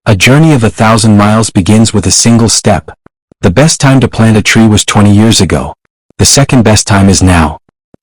A journey of 1,000 miles begins with a single step. The best time to plant a tree was 20 years ago. The second best time is now.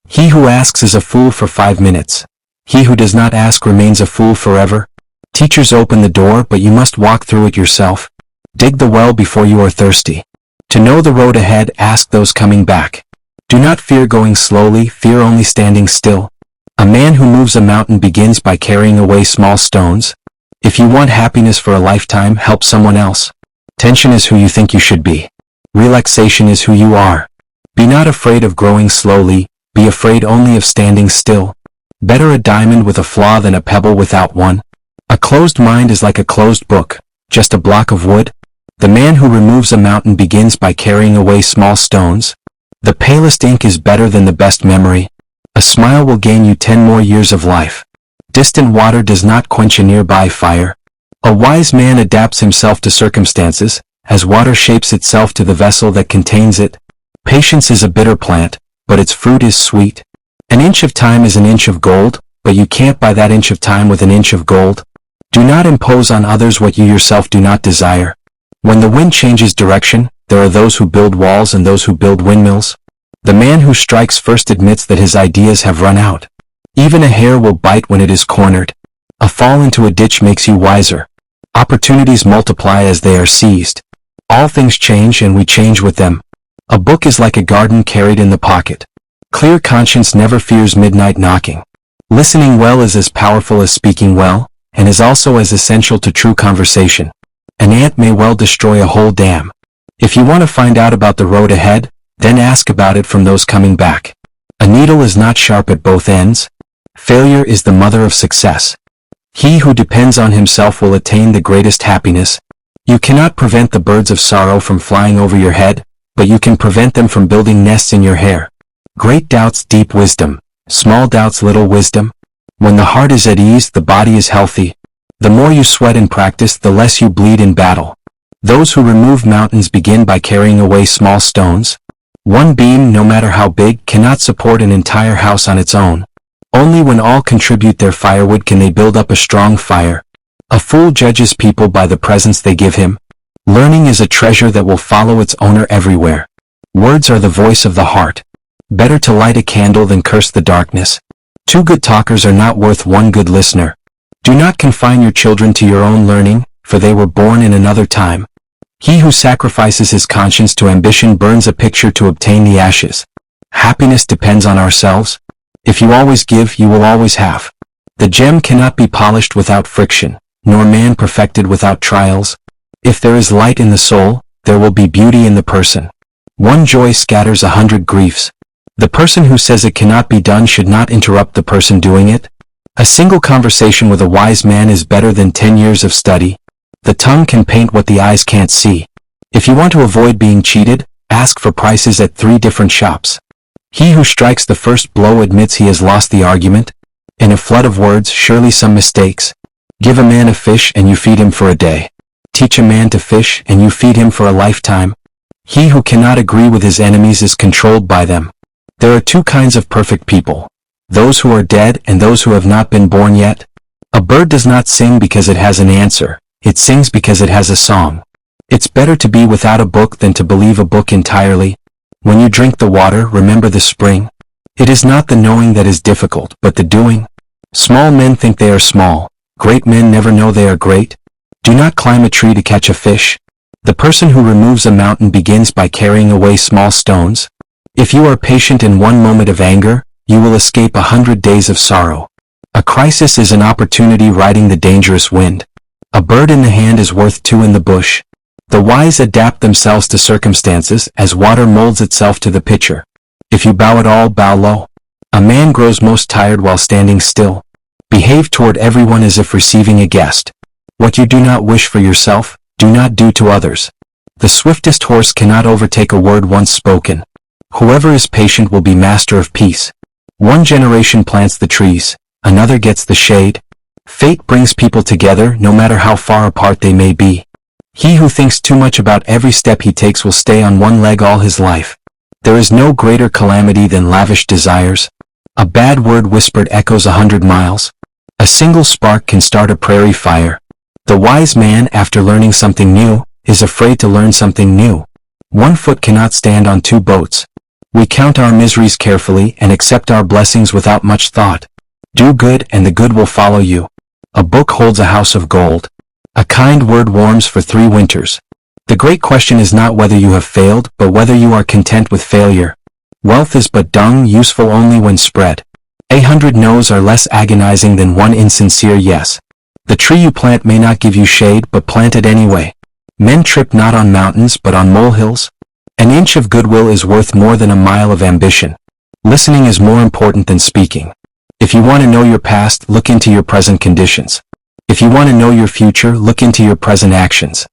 He who asks is a fool for 5 minutes. He who does not ask remains a fool forever. Teachers open the door, but you must walk through it yourself. Dig the well before you are thirsty. To know the road ahead, ask those coming back. Do not fear going slowly, fear only standing still. A man who moves a mountain begins by carrying away small stones. If you want happiness for a lifetime, help someone else. Tension is who you think you should be. Relaxation is who you are. Be not afraid of growing slowly, be afraid only of standing still. Better a diamond with a flaw than a pebble without one. A closed mind is like a closed book, just a block of wood. The man who removes a mountain begins by carrying away small stones. The palest ink is better than the best memory. A smile will gain you 10 more years of life. Distant water does not quench a nearby fire. A wise man adapts himself to circumstances, as water shapes itself to the vessel that contains it. Patience is a bitter plant, but its fruit is sweet. An inch of time is an inch of gold, but you can't buy that inch of time with an inch of gold. Do not impose on others what you yourself do not desire. When the wind changes direction, there are those who build walls and those who build windmills. The man who strikes first admits that his ideas have run out. Even a hare will bite when it is cornered. A fall into a ditch makes you wiser. Opportunities multiply as they are seized. All things change and we change with them. A book is like a garden carried in the pocket. Clear conscience never fears midnight knocking. Listening well is as powerful as speaking well, and is also as essential to true conversation. An ant may well destroy a whole dam. If you want to find out about the road ahead, then ask about it from those coming back. A needle is not sharp at both ends. Failure is the mother of success. He who depends on himself will attain the greatest happiness. You cannot prevent the birds of sorrow from flying over your head, but you can prevent them from building nests in your hair. Great doubts, deep wisdom. Small doubts, little wisdom. When the heart is at ease, the body is healthy. The more you sweat in practice, the less you bleed in battle. Those who remove mountains begin by carrying away small stones. One beam, no matter how big, cannot support an entire house on its own. Only when all contribute their firewood can they build up a strong fire. A fool judges people by the presents they give him. Learning is a treasure that will follow its owner everywhere. Words are the voice of the heart. Better to light a candle than curse the darkness. 2 good talkers are not worth 1 good listener. Do not confine your children to your own learning, for they were born in another time. He who sacrifices his conscience to ambition burns a picture to obtain the ashes. Happiness depends on ourselves. If you always give, you will always have. The gem cannot be polished without friction, nor man perfected without trials. If there is light in the soul, there will be beauty in the person. 1 joy scatters 100 griefs. The person who says it cannot be done should not interrupt the person doing it. A single conversation with a wise man is better than 10 years of study. The tongue can paint what the eyes can't see. If you want to avoid being cheated, ask for prices at 3 different shops. He who strikes the first blow admits he has lost the argument. In a flood of words, surely some mistakes. Give a man a fish and you feed him for a day. Teach a man to fish and you feed him for a lifetime. He who cannot agree with his enemies is controlled by them. There are 2 kinds of perfect people. Those who are dead and those who have not been born yet. A bird does not sing because it has an answer. It sings because it has a song. It's better to be without a book than to believe a book entirely. When you drink the water, remember the spring. It is not the knowing that is difficult, but the doing. Small men think they are small. Great men never know they are great. Do not climb a tree to catch a fish. The person who removes a mountain begins by carrying away small stones. If you are patient in 1 moment of anger, you will escape 100 days of sorrow. A crisis is an opportunity riding the dangerous wind. A bird in the hand is worth 2 in the bush. The wise adapt themselves to circumstances as water molds itself to the pitcher. If you bow at all, bow low. A man grows most tired while standing still. Behave toward everyone as if receiving a guest. What you do not wish for yourself, do not do to others. The swiftest horse cannot overtake a word once spoken. Whoever is patient will be master of peace. 1 generation plants the trees, another gets the shade. Fate brings people together no matter how far apart they may be. He who thinks too much about every step he takes will stay on 1 leg all his life. There is no greater calamity than lavish desires. A bad word whispered echoes 100 miles. A single spark can start a prairie fire. The wise man, after learning something new, is afraid to learn something new. One foot cannot stand on two boats. We count our miseries carefully and accept our blessings without much thought. Do good and the good will follow you. A book holds a house of gold. A kind word warms for 3 winters. The great question is not whether you have failed, but whether you are content with failure. Wealth is but dung, useful only when spread. 100 no's are less agonizing than one insincere yes. The tree you plant may not give you shade, but plant it anyway. Men trip not on mountains but on molehills. An inch of goodwill is worth more than a mile of ambition. Listening is more important than speaking. If you want to know your past, look into your present conditions. If you want to know your future, look into your present actions.